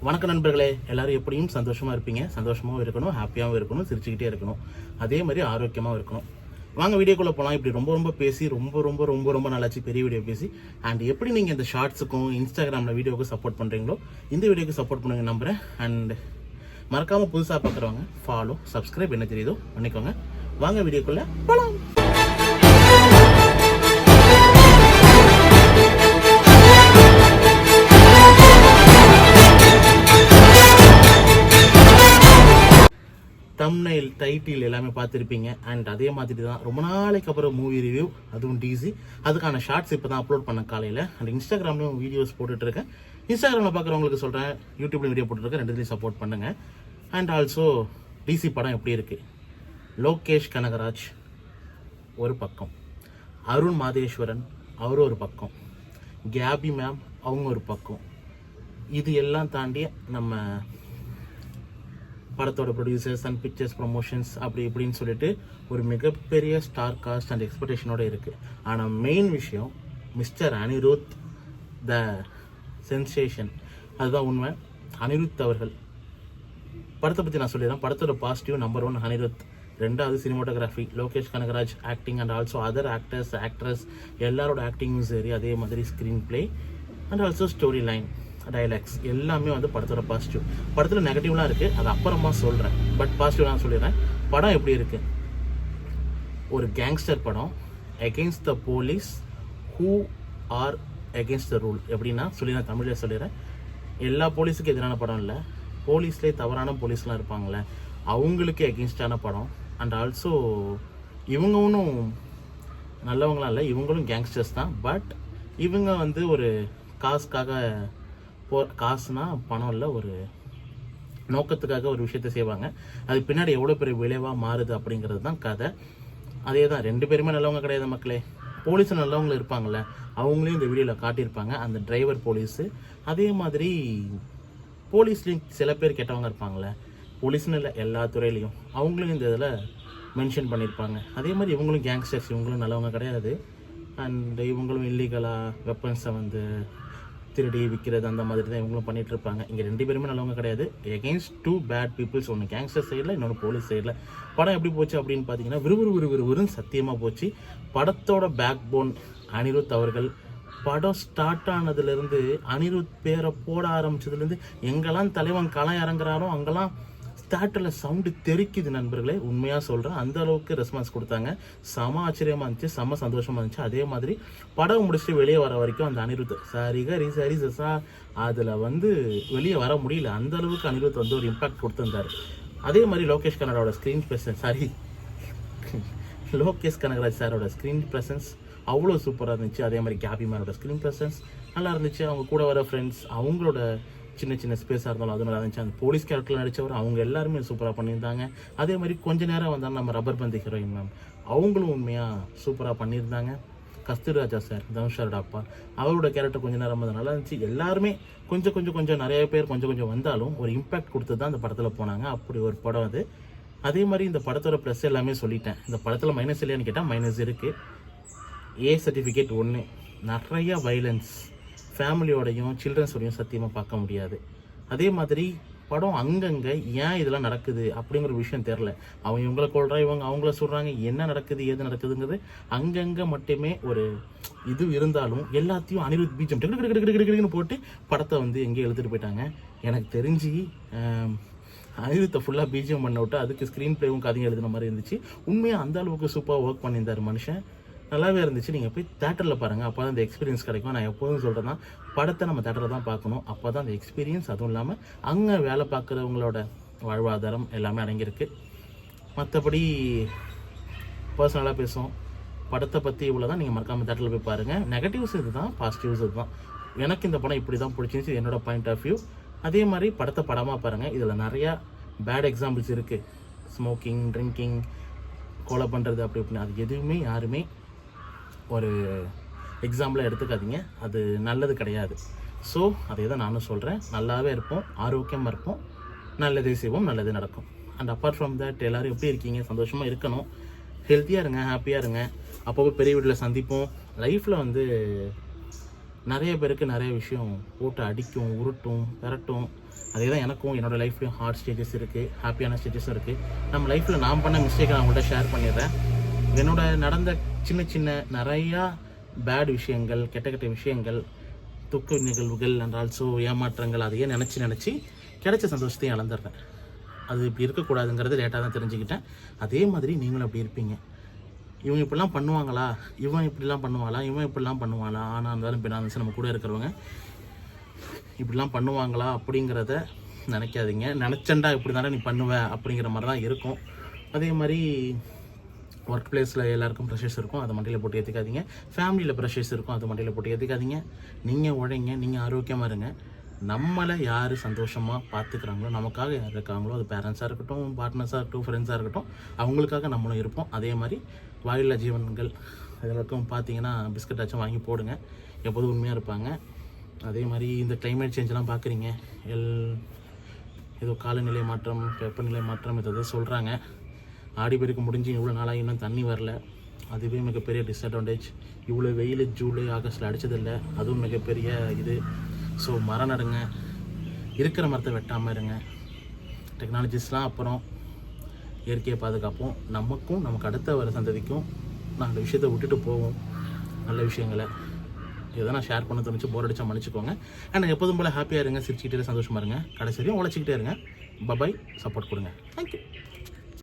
வணக்க நண்பர்களே, எல்லாரும் எப்படியும் சந்தோஷமாக இருப்பீங்க. சந்தோஷமாகவும் இருக்கணும், ஹாப்பியாகவும் இருக்கணும், சிரிச்சுக்கிட்டே இருக்கணும், அதே மாதிரி ஆரோக்கியமாகவும் இருக்கணும். வாங்க வீடியோக்குள்ளே போகலாம். இப்படி ரொம்ப பேசி ரொம்ப நல்லாச்சு பெரிய வீடியோ பேசி. அண்ட் எப்படி நீங்கள் இந்த ஷார்ட்ஸுக்கும் இன்ஸ்டாகிராமில் வீடியோவுக்கு சப்போர்ட் பண்ணுறீங்களோ இந்த வீடியோக்கு சப்போர்ட் பண்ணுங்க நம்புகிறேன். அண்ட் மறக்காமல் புதுசாக பார்க்குறவங்க ஃபாலோ சப்ஸ்கிரைப் என்ன தெரியுதோ பண்ணிக்கோங்க. வாங்க வீடியோக்குள்ளே போகலாம். தம்ப்நெயில் டைட்டில் எல்லாமே பார்த்துருப்பீங்க. அண்ட் அதே மாதிரி தான் ரொம்ப நாளைக்கு அப்புறம் மூவி ரிவ்யூ, அதுவும் டிசி. அதுக்கான ஷார்ட்ஸ் இப்போ தான் அப்லோட் பண்ண காலையில். அண்ட் இன்ஸ்டாகிராம்லையும் வீடியோஸ் போட்டுட்ருக்கேன். இன்ஸ்டாகிராமில் பார்க்குறவங்களுக்கு சொல்கிறேன், யூடியூப்லையும் வீடியோ போட்டுருக்கேன். ரெண்டுலேயும் சப்போர்ட் பண்ணுங்கள். அண்ட் ஆல்சோ டிசி படம் எப்படி இருக்குது, லோகேஷ் கனகராஜ் ஒரு பக்கம், அருண் மாதேஸ்வரன் அவர் ஒரு பக்கம், கேபி மேம் அவங்க ஒரு பக்கம். இது எல்லாம் தாண்டி நம்ம படத்தோட ப்ரொடியூசர்ஸ் அண்ட் பிக்சர்ஸ் ப்ரொமோஷன்ஸ் அப்படி இப்படின்னு சொல்லிட்டு ஒரு மிகப்பெரிய ஸ்டார் காஸ்ட் அண்ட் எக்ஸ்பெக்டேஷனோட இருக்குது. ஆனால் மெயின் விஷயம் மிஸ்டர் அனிருத் த சென்சேஷன், அதுதான் உண்மை. அனிருத் அவர்கள் படத்தை பற்றி நான் சொல்லிடுறேன். படத்தோட பாசிட்டிவ் நம்பர் 1 அனிருத், ரெண்டாவது cinematography, Lokesh Kanagaraj acting and also other actress எல்லாரோட ஆக்டிங்கும் சரி, அதே மாதிரி screen play and also story line, dialogues எல்லாமே வந்து படத்தோட பாசிட்டிவ். படத்தில் நெகட்டிவ்லாம் இருக்குது, அது அப்புறமா சொல்கிறேன். பட் பாசிட்டிவ் நான் சொல்லிடுறேன். படம் எப்படி இருக்குது, ஒரு கேங்ஸ்டர் படம், against the police who are against the rule. எப்படின்னா நான் தமிழில் சொல்லிடுறேன். எல்லா போலீஸுக்கும் எதிரான படம் இல்லை, போலீஸ்லேயே தவறான போலீஸ்லாம் இருப்பாங்களே அவங்களுக்கு எகெயின்ஸ்டான படம். அண்ட் ஆல்சோ இவங்க ஒன்றும் நல்லவங்களாம் இல்லை, இவங்களும் கேங்ஸ்டர்ஸ் தான். பட் இவங்க வந்து ஒரு காசுக்காக காசுனா பணம் இல்லை, ஒரு நோக்கத்துக்காக ஒரு விஷயத்த செய்வாங்க. அது பின்னாடி எவ்வளோ பெரிய விளைவாக மாறுது அப்படிங்கிறது தான் கதை. அதே தான், ரெண்டு பேருமே நல்லவங்க கிடையாது மக்களே. போலீஸ் நல்லவங்களும் இருப்பாங்கள்ல, அவங்களையும் இந்த வீடியோவில் காட்டியிருப்பாங்க. அந்த டிரைவர் போலீஸு, அதே மாதிரி போலீஸ்லேயும் சில பேர் கெட்டவங்க இருப்பாங்களே, போலீஸ்னு இல்லை எல்லா துறையிலையும், அவங்களும் இந்த இதில் மென்ஷன் பண்ணியிருப்பாங்க. அதே மாதிரி இவங்களும் கேங்ஸ்டர்ஸ், இவங்களும் நல்லவங்க கிடையாது. அண்ட் இவங்களும் இல்லீகலாக வெப்பன்ஸை வந்து திருடி விற்கிறது அந்த மாதிரி தான் இவங்களும் பண்ணிட்டு இருப்பாங்க. இங்கே ரெண்டு பேருமே நல்லவங்க கிடையாது. எகெயின்ஸ்ட் 2 பேட் பீப்புள்ஸ், ஒன்று கேங்ஸ்டர் சைடில், இன்னொன்று போலீஸ் சைடில். படம் எப்படி போச்சு அப்படின்னு பார்த்தீங்கன்னா விறுவிறுன்னு சத்தியமாக போச்சு. படத்தோட பேக் போன் அனிருத் அவர்கள். படம் ஸ்டார்ட் ஆனதுலேருந்து அனிருத் பேரை போட ஆரம்பிச்சதுலேருந்து எங்கெல்லாம் தலைவன் களம் இறங்குறாரோ அங்கெல்லாம் ஸ்டார்டரில் சவுண்டு தெரிக்குது நண்பர்களே. உண்மையாக சொல்கிறேன், அந்த அளவுக்கு ரெஸ்பான்ஸ் கொடுத்தாங்க. செம ஆச்சரியமாக இருந்துச்சு, செம சந்தோஷமாக இருந்துச்சு. அதே மாதிரி படம் முடிச்சுட்டு வெளியே வர வரைக்கும் அந்த அனிருத் சரி சசா அதில் வந்து வெளியே வர முடியல. அந்த அளவுக்கு அனிருத் வந்து ஒரு இம்பாக்ட் கொடுத்துருந்தார். அதே மாதிரி லோகேஷ் கனகராஜோட ஸ்க்ரீன் ப்ரெசன்ஸ் அவ்வளோ சூப்பராக இருந்துச்சு. அதே மாதிரி கேபி மேனோட ஸ்க்ரீன் ப்ரெசன்ஸ் நல்லா இருந்துச்சு. அவங்க கூட வர ஃப்ரெண்ட்ஸ் அவங்களோட சின்ன ஸ்பேஸாக இருந்தாலும் அது நல்லா இருந்துச்சு. அந்த போலீஸ் கேரக்டரில் நடித்தவர் அவங்க எல்லாருமே சூப்பராக பண்ணியிருந்தாங்க. அதே மாதிரி கொஞ்ச நேரம் வந்தாலும் நம்ம ரப்பர் பந்தி ஹீரோயின் மேம் அவங்களும் உண்மையாக சூப்பராக பண்ணியிருந்தாங்க. கஸ்தூரிராஜா சார், தனுஷாரோட அப்பா, அவரோட கேரக்டர் கொஞ்சம் நேரம் வந்து நல்லா இருந்துச்சு. எல்லாருமே கொஞ்சம் நிறைய பேர் கொஞ்சம் வந்தாலும் ஒரு இம்பேக்ட் கொடுத்து தான் அந்த படத்தில் போனாங்க. அப்படி ஒரு படம் அது. அதே மாதிரி இந்த படத்தோட ப்ளஸ் எல்லாமே சொல்லிட்டேன். இந்த படத்தில் மைனஸ் இல்லையான்னு கேட்டால் மைனஸ் இருக்குது. ஏ சர்டிஃபிகேட் 1, நிறைய வைலன்ஸ், ஃபேமிலியோடையும் சில்ட்ரன்ஸோடையும் சத்தியமாக பார்க்க முடியாது. அதே மாதிரி படம் அங்கங்கே ஏன் இதெல்லாம் நடக்குது அப்படிங்கிற விஷயம் தெரில. அவங்க இவங்களை கொள்றா, இவங்க அவங்கள சொல்கிறாங்க, என்ன நடக்குது ஏது நடக்குதுங்கிறது அங்கங்கே மட்டுமே ஒரு இது இருந்தாலும் எல்லாத்தையும் அனிருத் பீஜம் கிடுன்னு போட்டு படத்தை வந்து எங்கேயும் எழுதிட்டு போயிட்டாங்க. எனக்கு தெரிஞ்சு அனிருத்தை ஃபுல்லாக பீஜம் பண்ண விட்டு அதுக்கு ஸ்க்ரீன் பிளேவும் கதையும் எழுதுன மாதிரி இருந்துச்சு. உண்மையாக அந்த அளவுக்கு சூப்பராக ஒர்க் பண்ணியிருந்தார் மனுஷன். நல்லாவே இருந்துச்சு. நீங்கள் போய் தேட்டரில் பாருங்கள், அப்போ தான் அந்த எக்ஸ்பீரியன்ஸ் கிடைக்கும். நான் எப்போதும் சொல்கிறேன் தான், படத்தை நம்ம தேட்டரில் தான் பார்க்கணும், அப்போ தான் அந்த எக்ஸ்பீரியன்ஸ். அதுவும் இல்லாமல் அங்கே வேலை பார்க்குறவங்களோட வாழ்வாதாரம் எல்லாமே அடங்கியிருக்கு. மற்றபடி பர்சனலாக பேசுவோம். படத்தை பற்றி இவ்வளோ தான். நீங்கள் மறக்காமல் தேட்டரில் போய் பாருங்கள். நெகட்டிவ்ஸ் இது தான், பாசிட்டிவ்ஸ் இது தான். எனக்கு இந்த படம் இப்படி தான் பிடிச்சிருந்துச்சு, என்னோட பாயிண்ட் ஆஃப் வியூ. அதே மாதிரி படத்தை படமாக பாருங்கள். இதில் நிறையா பேட் எக்ஸாம்பிள்ஸ் இருக்குது. ஸ்மோக்கிங், ட்ரிங்கிங், கொலை பண்ணுறது அப்படி இப்படின்னு, அது எதுவுமே யாருமே ஒரு எக்ஸாம்பிளாக எடுத்துக்காதீங்க. அது நல்லது கிடையாது. ஸோ அதே தான் நானும் சொல்கிறேன். நல்லாவே இருப்போம், ஆரோக்கியமாக இருப்போம், நல்லதே செய்வோம், நல்லது நடக்கும். அண்ட் அப்பார்ட் ஃப்ரம் தட் எல்லோரும் எப்படி இருக்கீங்க, சந்தோஷமாக இருக்கணும், ஹெல்த்தியாக இருங்க, ஹாப்பியாக இருங்க. அப்போது பெரிய வீட்டில் சந்திப்போம். லைஃப்பில் வந்து நிறைய பேருக்கு நிறைய விஷயம் போட்டு அடிக்கும், உருட்டும், விரட்டும். அதே தான் எனக்கும் என்னோடய லைஃப்லேயும் ஹார்ட் ஸ்டேஜஸ் இருக்குது, ஹாப்பியான ஸ்டேஜஸும் இருக்குது. நம்ம லைஃப்பில் நான் பண்ண மிஸ்டேக்கை நான் உங்கள்கிட்ட ஷேர் பண்ணிடுறேன். என்னோட நடந்த சின்ன சின்ன நிறையா பேட் விஷயங்கள், கெட்ட கெட்ட விஷயங்கள், துக்க நிகழ்வுகள் அண்ட் ஆல்சோ ஏமாற்றங்கள், அதையே நினச்சி கிடைச்ச சந்தோஷத்தையும் இழந்துடுறேன். அது இப்படி இருக்கக்கூடாதுங்கிறது லேட்டாக தான் தெரிஞ்சுக்கிட்டேன். அதே மாதிரி நீங்களும் அப்படி இருப்பீங்க. இவங்க இப்படிலாம் பண்ணுவாங்களா, இவன் இப்படிலாம் பண்ணுவாளா, இவன் இப்படிலாம் பண்ணுவாளா, ஆனால் இருந்தாலும் இப்போ நான் நம்ம கூட இருக்கிறவங்க இப்படிலாம் பண்ணுவாங்களா அப்படிங்கிறத நினைக்காதீங்க. நினச்சண்டா இப்படி தானே நீ பண்ணுவ அப்படிங்கிற மாதிரி தான் இருக்கும். அதே மாதிரி ஒர்க் பிளேஸில் எல்லாருக்கும் ப்ரெஷர்ஸ் இருக்கும், அதை மண்டையில் போட்டு ஏற்றிக்காதீங்க. ஃபேமிலியில் ப்ரெஷர்ஸ் இருக்கும், அதை மண்டையில் போட்டு ஏற்றிக்காதீங்க. நீங்கள் உழைங்க, நீங்கள் ஆரோக்கியமாக இருங்க. நம்மளை யார் சந்தோஷமாக பார்த்துக்கிறாங்களோ, நமக்காக யார் இருக்காங்களோ, அது பேரண்ட்ஸாக இருக்கட்டும், பார்ட்னர்ஸாக இருக்கட்டும், ஃப்ரெண்ட்ஸாக இருக்கட்டும், அவங்களுக்காக நம்மளும் இருப்போம். அதே மாதிரி வாயில்லா ஜீவன்கள் இதெல்லாருக்கும் பார்த்தீங்கன்னா பிஸ்கட்டாச்சும் வாங்கி போடுங்க, எப்போதும் உண்மையாக இருப்பாங்க. அதே மாதிரி இந்த கிளைமேட் சேஞ்செலாம் பார்க்குறீங்க, ஏதோ காலநிலை மாற்றம், வெப்பநிலை மாற்றம் இதை சொல்கிறாங்க. ஆடி பெருக்கு முடிஞ்சு இவ்வளோ நாளாக இன்னும் தண்ணி வரல, அதுவே மிகப்பெரிய டிஸ்அட்வான்டேஜ். இவ்வளோ வெயில் ஜூலை ஆகஸ்ட்டில் அடித்ததில்லை, அதுவும் மிகப்பெரிய இது. ஸோ மரம் நடுங்க, இருக்கிற மரத்தை வெட்டாமல் இருங்க. டெக்னாலஜிஸ்லாம் அப்புறம் இயற்கையை பாதுகாப்போம். நமக்கும் நமக்கு அடுத்த வர சந்ததிக்கும் நாங்கள் விஷயத்தை விட்டுட்டு போவோம், நல்ல விஷயங்களை. இதை நான் ஷேர் பண்ண தோணுச்சு, போர் அடித்தா மன்னிச்சுக்கோங்க. அண்ட் எப்போதும் போல் ஹாப்பியாக இருங்க, சிரிச்சுக்கிட்டே சந்தோஷமாக இருங்க, கடைசி வரையும் உழைச்சிக்கிட்டே இருங்க. பபாய், சப்போர்ட் கொடுங்க. தேங்க்யூ.